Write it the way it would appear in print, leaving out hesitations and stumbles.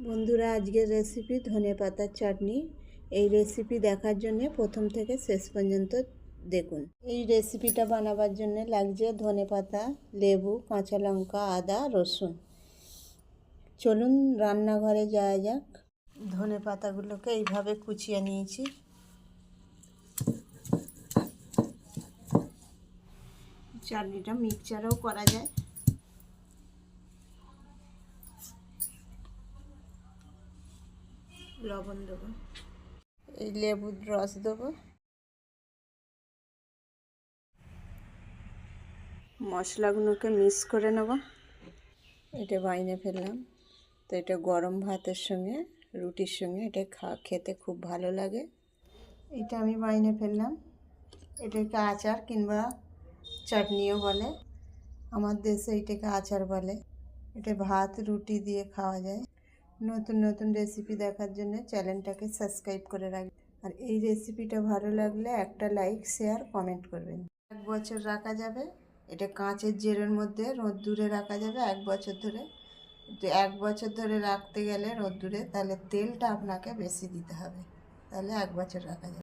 বন্ধুরা, আজকের রেসিপি ধনেপাতার চাটনি। এই রেসিপি দেখার জন্য প্রথম থেকে শেষ পর্যন্ত দেখুন। এই রেসিপিটা বানাবার জন্য লাগছে ধনেপাতা, লেবু, কাঁচা লঙ্কা, আদা, রসুন। চলুন রান্নাঘরে যাওয়া যাক। ধনেপাতাগুলোকে এইভাবে কুচিয়ে নিয়েছি। চাটনিটা মিক্সচারেও করা যায়। লবণ দেবো, এই লেবুর রস দেবো, মশলাগুলোকে মিক্স করে নেব। এটা বাইনে ফেললাম। তো এটা গরম ভাতের সঙ্গে, রুটির সঙ্গে এটা খেতে খুব ভালো লাগে। এটা আমি বাইনে ফেললাম। এটাকে আচার কিংবা চাটনিও বলে। আমার দেশে এটাকে আচার বলে। এটা ভাত রুটি দিয়ে খাওয়া যায়। নতুন নতুন রেসিপি দেখার জন্য চ্যানেলটাকে সাবস্ক্রাইব করে রাখবেন। আর এই রেসিপিটা ভালো লাগলে একটা লাইক, শেয়ার, কমেন্ট করবেন। 1 বছর রাখা যাবে। এটা কাঁচের জেরের মধ্যে রোদ্দুরে রাখা যাবে 1 বছর ধরে। তো 1 বছর ধরে রাখতে গেলে রোদ্দুরে, তাহলে তেলটা আপনাকে বেশি দিতে হবে, তাহলে 1 বছর রাখা যাবে।